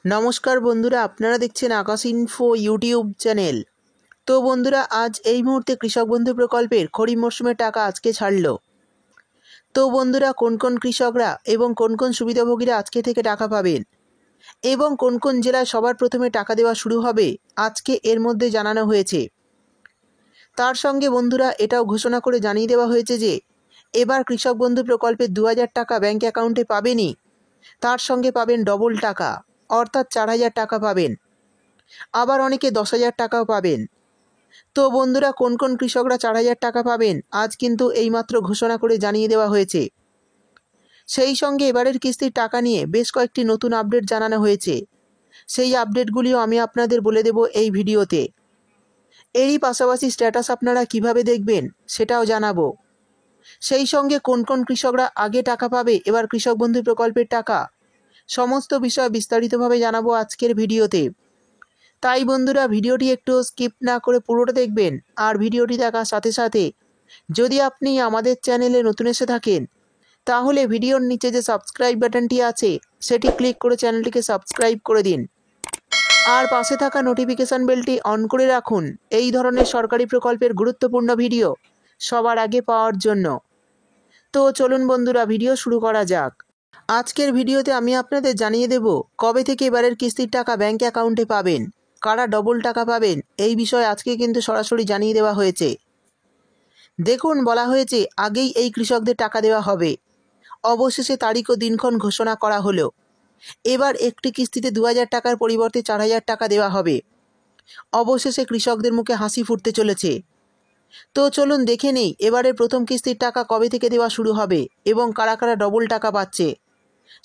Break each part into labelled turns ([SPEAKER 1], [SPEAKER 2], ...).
[SPEAKER 1] নমস্কার বন্ধুরা, আপনারা দেখছেন আকাশ ইনফো ইউটিউব চ্যানেল। তো বন্ধুরা, আজ এই মুহূর্তে কৃষক বন্ধু প্রকল্পের খরিফ মরশুমের টাকা আজকে ছাড়ল। তো বন্ধুরা, কোন কোন কৃষকরা এবং কোন কোন সুবিধাভোগীরা আজকে থেকে টাকা পাবেন এবং কোন কোন জেলায় সবার প্রথমে টাকা দেওয়া শুরু হবে আজকে এর মধ্যে জানানো হয়েছে। তার সঙ্গে বন্ধুরা এটাও ঘোষণা করে জানিয়ে দেওয়া হয়েছে যে এবার কৃষক বন্ধু প্রকল্পের 2000 টাকা ব্যাঙ্ক অ্যাকাউন্টে পাবেনই, তার সঙ্গে পাবেন ডবল টাকা, অর্থাৎ 4000 টাকা পাবেন। আবার অনেকে 10,000 টাকাও পাবেন। তো বন্ধুরা, কোন কোন কৃষকরা 4000 টাকা পাবেন আজ কিন্তু এইমাত্র ঘোষণা করে জানিয়ে দেওয়া হয়েছে। সেই সঙ্গে এবারের কিস্তির টাকা নিয়ে বেশ কয়েকটি নতুন আপডেট জানানো হয়েছে। সেই আপডেটগুলিও আমি আপনাদের বলে দেব এই ভিডিওতে। এরই পাশাপাশি স্ট্যাটাস আপনারা কিভাবে দেখবেন সেটাও জানাবো। সেই সঙ্গে কোন কোন কৃষকরা আগে টাকা পাবে এবার কৃষক বন্ধু প্রকল্পের টাকা, সমস্ত বিষয় বিস্তারিতভাবে জানাবো আজকের ভিডিওতে। তাই বন্ধুরা, ভিডিওটি একটু স্কিপ না করে পুরোটা দেখবেন। আর ভিডিওটি দেখার সাথে সাথে যদি আপনি আমাদের চ্যানেলে নতুন এসে থাকেন তাহলে ভিডিওর নিচে যে সাবস্ক্রাইব বাটনটি আছে সেটি ক্লিক করে চ্যানেলটিকে সাবস্ক্রাইব করে দিন। আর পাশে থাকা নোটিফিকেশান বেলটি অন করে রাখুন এই ধরনের সরকারি প্রকল্পের গুরুত্বপূর্ণ ভিডিও সবার আগে পাওয়ার জন্য। তো চলুন বন্ধুরা, ভিডিও শুরু করা যাক। আজকের ভিডিওতে আমি আপনাদের জানিয়ে দেব কবে থেকে এবারের কিস্তির টাকা ব্যাঙ্ক অ্যাকাউন্টে পাবেন, কারা ডবল টাকা পাবেন, এই বিষয়ে আজকে কিন্তু সরাসরি জানিয়ে দেওয়া হয়েছে। দেখুন, বলা হয়েছে আগেই এই কৃষকদের টাকা দেওয়া হবে। অবশেষে তারিখ ও দিনক্ষণ ঘোষণা করা হলো। এবার একটি কিস্তিতে 2000 টাকার পরিবর্তে 4000 টাকা দেওয়া হবে। অবশেষে কৃষকদের মুখে হাসি ফুটতে চলেছে। তো চলুন দেখে নেই এবারের প্রথম কিস্তির টাকা কবে থেকে দেওয়া শুরু হবে এবং কারা কারা ডবল টাকা পাচ্ছে।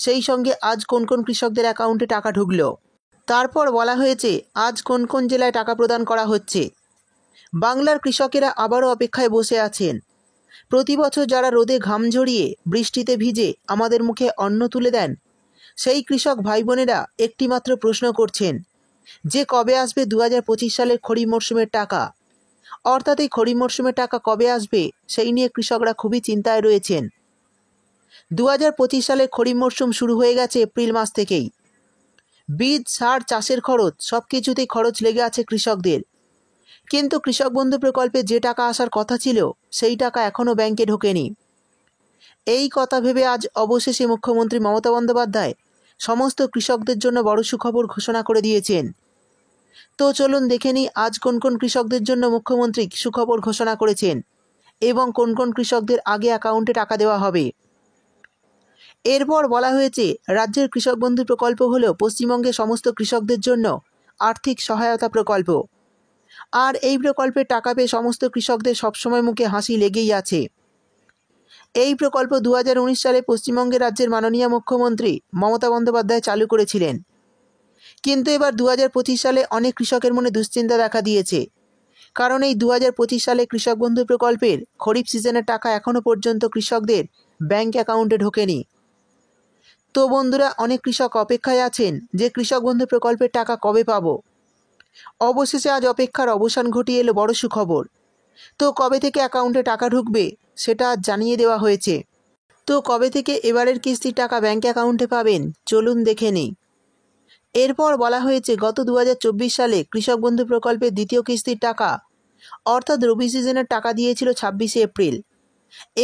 [SPEAKER 1] সেই সঙ্গে আজ কোন কোন কৃষকদের অ্যাকাউন্টে টাকা ঢুকলো। তারপর বলা হয়েছে আজ কোন কোন জেলায় টাকা প্রদান করা হচ্ছে। বাংলার কৃষকেরা আবারও অপেক্ষায় বসে আছেন। প্রতি বছর যারা রোদে ঘাম ঝরিয়ে বৃষ্টিতে ভিজে আমাদের মুখে অন্ন তুলে দেন, সেই কৃষক ভাই বোনেরা একটিমাত্র প্রশ্ন করছেন যে কবে আসবে 2025 সালের খরিফ মরশুমের টাকা। অর্থাৎ এই খরিফ মরশুমের টাকা কবে আসবে সেই নিয়ে কৃষকরা খুবই চিন্তায় রয়েছেন। 2025 সালের খরিফ মরশুম শুরু হয়ে গেছে এপ্রিল মাস থেকেই। বীজ, সার, চাষের খরচ সব কিছুতেই খরচ লেগে আছে কৃষকদের। কিন্তু কৃষক বন্ধু প্রকল্পে যে টাকা আসার কথা ছিল সেই টাকা এখনও ব্যাংকে ঢোকেনি। এই কথা ভেবে আজ অবশেষে মুখ্যমন্ত্রী মমতা বন্দ্যোপাধ্যায় সমস্ত কৃষকদের জন্য বড় সুখবর ঘোষণা করে দিয়েছেন। তো চলুন দেখে নিই আজ কোন কোন কৃষকদের জন্য মুখ্যমন্ত্রী সুখবর ঘোষণা করেছেন এবং কোন কোন কৃষকদের আগে অ্যাকাউন্টে টাকা দেওয়া হবে। এরপর বলা হয়েছে রাজ্যের কৃষক বন্ধু প্রকল্প হল পশ্চিমবঙ্গের সমস্ত কৃষকদের জন্য আর্থিক সহায়তা প্রকল্প। আর এই প্রকল্পের টাকা পেয়ে সমস্ত কৃষকদের সবসময় মুখে হাসি লেগেই আছে। এই প্রকল্প 2019 সালে পশ্চিমবঙ্গের রাজ্যের মাননীয় মুখ্যমন্ত্রী মমতা বন্দ্যোপাধ্যায় চালু করেছিলেন। কিন্তু এবার 2025 সালে অনেক কৃষকের মনে দুশ্চিন্তা দেখা দিয়েছে, কারণ এই 2025 সালে কৃষক বন্ধু প্রকল্পের খরিফ সিজনের টাকা এখনও পর্যন্ত কৃষকদের ব্যাংক অ্যাকাউন্টে ঢোকেনি। তো বন্ধুরা, অনেক কৃষক অপেক্ষায় আছেন যে কৃষক বন্ধু প্রকল্পের টাকা কবে পাবো। অবশেষে আজ অপেক্ষার অবসান ঘটিয়ে এলো বড় সুখবর। তো কবে থেকে অ্যাকাউন্টে টাকা ঢুকবে সেটা আজ জানিয়ে দেওয়া হয়েছে। তো কবে থেকে এবারের কিস্তির টাকা ব্যাংক অ্যাকাউন্টে পাবেন চলুন দেখে নিই। এরপর বলা হয়েছে গত 2024 সালে কৃষক বন্ধু প্রকল্পের দ্বিতীয় কিস্তির টাকা অর্থাৎ রবি সিজনের টাকা দিয়েছিল 26শে এপ্রিল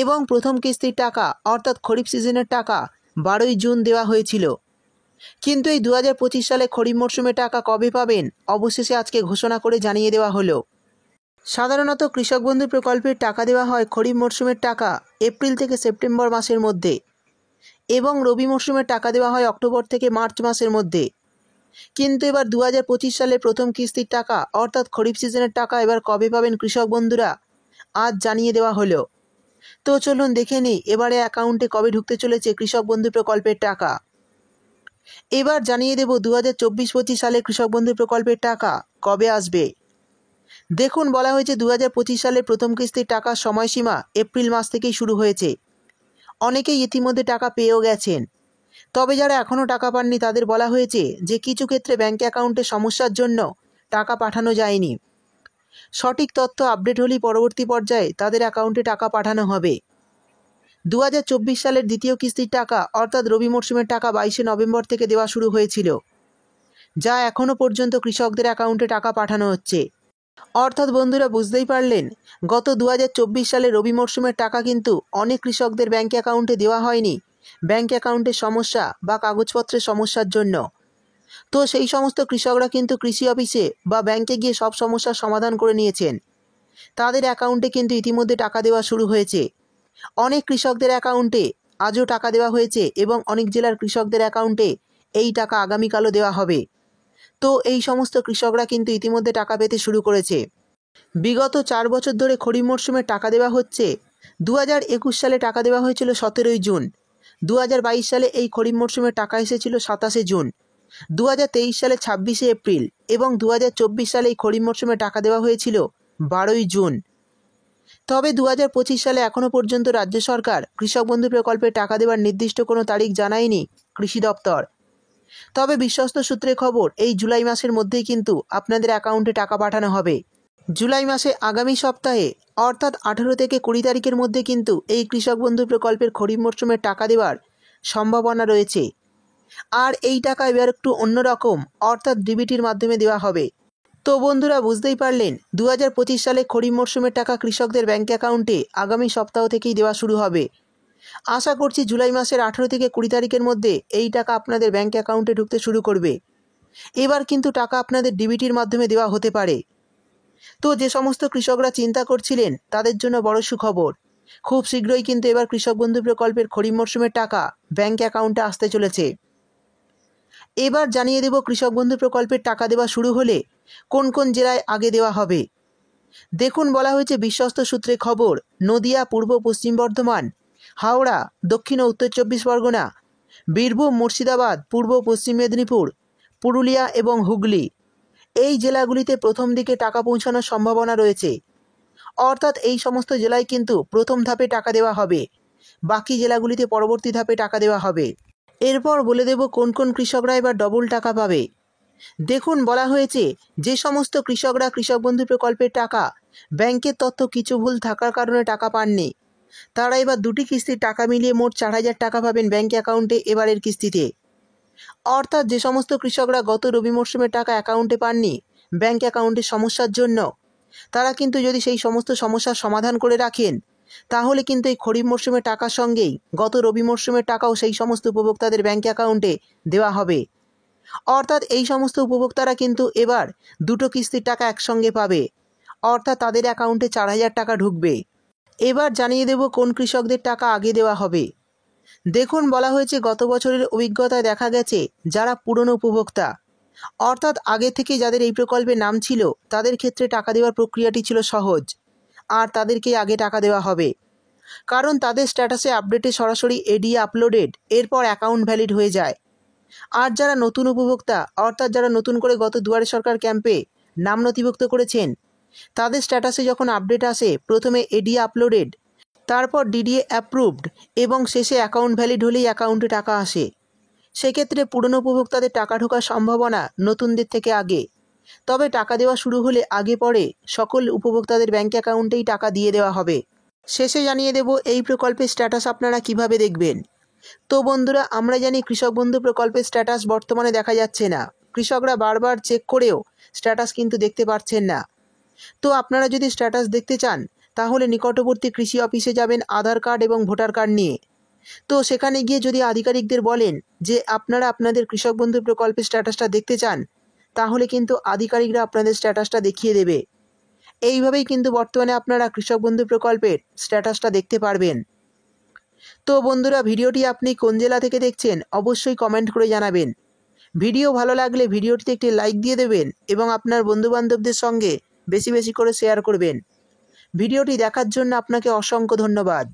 [SPEAKER 1] এবং প্রথম কিস্তির টাকা অর্থাৎ খরিফ সিজনের টাকা 12ই জুন দেওয়া হয়েছিল। কিন্তু এই 2025 সালে খরিফ মরশুমে টাকা কবে পাবেন অবশেষে আজকে ঘোষণা করে জানিয়ে দেওয়া হলো। সাধারণত কৃষক বন্ধু প্রকল্পের টাকা দেওয়া হয় খরিফ মরশুমের টাকা এপ্রিল থেকে সেপ্টেম্বর মাসের মধ্যে এবং রবি মরশুমের টাকা দেওয়া হয় অক্টোবর থেকে মার্চ মাসের মধ্যে। কিন্তু এবার 2025 সালে প্রথম কিস্তির টাকা অর্থাৎ খরিফ সিজনের টাকা এবার কবে পাবেন কৃষক বন্ধুরা আজ জানিয়ে দেওয়া হলো। তো চলুন দেখে নিই এবারে অ্যাকাউন্টে কবে ঢুকতে চলেছে কৃষক বন্ধু প্রকল্পের টাকা। এবার জানিয়ে দেব 2024-25 সালে কৃষক বন্ধু প্রকল্পের টাকা কবে আসবে। দেখুন, বলা হয়েছে 2025 সালের প্রথম কিস্তির টাকার সময়সীমা এপ্রিল মাস থেকেই শুরু হয়েছে। অনেকেই ইতিমধ্যে টাকা পেয়েও গেছেন, তবে যারা এখনও টাকা পাননি তাদের বলা হয়েছে যে কিছু ক্ষেত্রে ব্যাঙ্ক অ্যাকাউন্টে সমস্যার জন্য টাকা পাঠানো যায়নি। সঠিক তথ্য আপডেট হলেই পরবর্তী পর্যায়ে তাদের অ্যাকাউন্টে টাকা পাঠানো হবে। 2024 সালের দ্বিতীয় কিস্তির টাকা অর্থাৎ রবি মরশুমের টাকা 22শে নভেম্বর থেকে দেওয়া শুরু হয়েছিল। যা এখনও পর্যন্ত কৃষকদের অ্যাকাউন্টে টাকা পাঠানো হচ্ছে। অর্থাৎ বন্ধুরা বুঝতেই পারলেন, গত 2024 সালে রবি মরশুমের টাকা কিন্তু অনেক কৃষকদের ব্যাঙ্ক অ্যাকাউন্টে দেওয়া হয়নি ব্যাঙ্ক অ্যাকাউন্টের সমস্যা বা কাগজপত্রের সমস্যার জন্য। তো সেই সমস্ত কৃষকরা কিন্তু কৃষি অফিসে বা ব্যাংকে গিয়ে সব সমস্যার সমাধান করে নিয়েছেন। তাদের অ্যাকাউন্টে কিন্তু ইতিমধ্যে টাকা দেওয়া শুরু হয়েছে। অনেক কৃষকদের অ্যাকাউন্টে আজও টাকা দেওয়া হয়েছে এবং অনেক জেলার কৃষকদের অ্যাকাউন্টে এই টাকা আগামীকালও দেওয়া হবে। তো এই সমস্ত কৃষকরা কিন্তু ইতিমধ্যে টাকা পেতে শুরু করেছে। বিগত 4 বছর ধরে খরিফ মরশুমে টাকা দেওয়া হচ্ছে। 2021 সালে টাকা দেওয়া হয়েছিল 17 জুন। 2022 সালে এই খরিফ মরশুমে টাকা এসেছিল 27 জুন। 2023 সালে 26 এপ্রিল এবং 2024 সালে এই খরিফ মরশুমে টাকা দেওয়া হয়েছিল 12 জুন। তবে 2025 সালে এখনও পর্যন্ত রাজ্য সরকার কৃষক বন্ধু প্রকল্পে টাকা দেওয়ার নির্দিষ্ট কোনো তারিখ জানায়নি কৃষি দপ্তর। তবে বিশ্বস্ত সূত্রে খবর, এই জুলাই মাসের মধ্যেই কিন্তু আপনাদের অ্যাকাউন্টে টাকা পাঠানো হবে। জুলাই মাসে আগামী সপ্তাহে অর্থাৎ 18 থেকে 20 তারিখের মধ্যে কিন্তু এই কৃষক বন্ধু প্রকল্পের খরিফ মরশুমের টাকা দেওয়ার সম্ভাবনা রয়েছে। আর এই টাকা এবার একটু অন্যরকম, অর্থাৎ ডিবিটির মাধ্যমে দেওয়া হবে। তো বন্ধুরা বুঝতেই পারলেন, 2025 সালে খরিফ মরশুমের টাকা কৃষকদের ব্যাঙ্ক অ্যাকাউন্টে আগামী সপ্তাহ থেকেই দেওয়া শুরু হবে। আশা করছি জুলাই মাসের 18 থেকে 20 তারিখের মধ্যে এই টাকা আপনাদের ব্যাঙ্ক অ্যাকাউন্টে ঢুকতে শুরু করবে। এবার কিন্তু টাকা আপনাদের ডিবিটির মাধ্যমে দেওয়া হতে পারে। তো যে সমস্ত কৃষকরা চিন্তা করছিলেন তাদের জন্য বড় সুখবর, খুব শীঘ্রই কিন্তু এবার কৃষক বন্ধু প্রকল্পের খরিফ মরশুমের টাকা ব্যাঙ্ক অ্যাকাউন্টে আসতে চলেছে। এবার জানিয়ে দেব কৃষক বন্ধু প্রকল্পের টাকা দেওয়া শুরু হলে কোন কোন জেলায় আগে দেওয়া হবে। দেখুন, বলা হয়েছে বিশ্বস্ত সূত্রে খবর, নদিয়া, পূর্ব পশ্চিম বর্ধমান, হাওড়া, দক্ষিণ ও উত্তর 24 পরগনা, বীরভূম, মুর্শিদাবাদ, পূর্ব পশ্চিম মেদিনীপুর, পুরুলিয়া এবং হুগলি, এই জেলাগুলিতে প্রথম দিকে টাকা পৌঁছানোর সম্ভাবনা রয়েছে। অর্থাৎ এই সমস্ত জেলায় কিন্তু প্রথম ধাপে টাকা দেওয়া হবে, বাকি জেলাগুলিতে পরবর্তী ধাপে টাকা দেওয়া হবে। এরপর বলে দেব কোন কোন কৃষকরা এবার ডবল টাকা পাবে। দেখুন, বলা হয়েছে যে সমস্ত কৃষকরা কৃষক বন্ধু প্রকল্পের টাকা ব্যাংকের তথ্য কিছু ভুল থাকার কারণে টাকা পাননি, তারা এবার 2টি কিস্তির টাকা মিলিয়ে মোট 4,000 টাকা পাবেন ব্যাংক অ্যাকাউন্টে এবারের কিস্তিতে। অর্থাৎ যে সমস্ত কৃষকরা গত রবি মরশুমের টাকা অ্যাকাউন্টে পাননি ব্যাংক অ্যাকাউন্টের সমস্যার জন্য, তারা কিন্তু যদি সেই সমস্ত সমস্যার সমাধান করে রাখেন, তাহলে কিন্তু এই খরিফ মরশুমের টাকার সঙ্গেই গত রবি মরশুমের টাকাও সেই সমস্ত উপভোক্তাদের ব্যাংক অ্যাকাউন্টে দেওয়া হবে। অর্থাৎ এই সমস্ত উপভোক্তারা কিন্তু এবার 2টো কিস্তির টাকা একসঙ্গে পাবে, অর্থাৎ তাদের অ্যাকাউন্টে 4,000 টাকা ঢুকবে। এবার জানিয়ে দেব কোন কৃষকদের টাকা আগে দেওয়া হবে। দেখুন, বলা হয়েছে গত বছরের অভিজ্ঞতায় দেখা গেছে যারা পুরনো উপভোক্তা, অর্থাৎ আগে থেকে যাদের এই প্রকল্পে নাম ছিল, তাদের ক্ষেত্রে টাকা দেওয়ার প্রক্রিয়াটি ছিল সহজ, আর তাদেরকেই আগে টাকা দেওয়া হবে। কারণ তাদের স্ট্যাটাসে আপডেটে সরাসরি এডিএ আপলোডেড, এরপর অ্যাকাউন্ট ভ্যালিড হয়ে যায়। আর যারা নতুন উপভোক্তা, অর্থাৎ যারা নতুন করে গত দুয়ারে সরকার ক্যাম্পে নাম নথিভুক্ত করেছেন, তাদের স্ট্যাটাসে যখন আপডেট আসে প্রথমে এডিএ আপলোডেড, তারপর ডিডিএ অ্যাপ্রুভড এবং শেষে অ্যাকাউন্ট ভ্যালিড হলেই অ্যাকাউন্টে টাকা আসে। সেক্ষেত্রে পুরনো উপভোক্তাদের টাকা ঢোকার সম্ভাবনা নতুনদের থেকে আগে। তবে টাকা দেওয়া শুরু হলে আগে পরে সকল উপভোক্তাদের ব্যাঙ্ক অ্যাকাউন্টেই টাকা দিয়ে দেওয়া হবে। শেষে জানিয়ে দেব এই প্রকল্পের স্ট্যাটাস আপনারা কিভাবে দেখবেন। তো বন্ধুরা, আমরা জানি কৃষক বন্ধু প্রকল্পের স্ট্যাটাস বর্তমানে দেখা যাচ্ছে না, কৃষকরা বারবার চেক করেও স্ট্যাটাস কিন্তু দেখতে পাচ্ছেন না। তো আপনারা যদি স্ট্যাটাস দেখতে চান, তাহলে নিকটবর্তী কৃষি অফিসে যাবেন আধার কার্ড এবং ভোটার কার্ড নিয়ে। তো সেখানে গিয়ে যদি আধিকারিকদের বলেন যে আপনারা আপনাদের কৃষক বন্ধু প্রকল্পের স্ট্যাটাসটা দেখতে চান, তাহলে কিন্তু আধিকারিকরা আপনাদের স্ট্যাটাসটা দেখিয়ে দেবে। এইভাবেই কিন্তু বর্তমানে আপনারা কৃষক বন্ধু প্রকল্পের স্ট্যাটাসটা দেখতে পারবেন। তো বন্ধুরা, ভিডিওটি আপনি কোন জেলা থেকে দেখছেন অবশ্যই কমেন্ট করে জানাবেন। ভিডিও ভালো লাগলে ভিডিওটিতে একটি লাইক দিয়ে দেবেন এবং আপনার বন্ধুবান্ধবদের সঙ্গে বেশি বেশি করে শেয়ার করবেন। ভিডিওটি দেখার জন্য আপনাকে অসংখ্য ধন্যবাদ।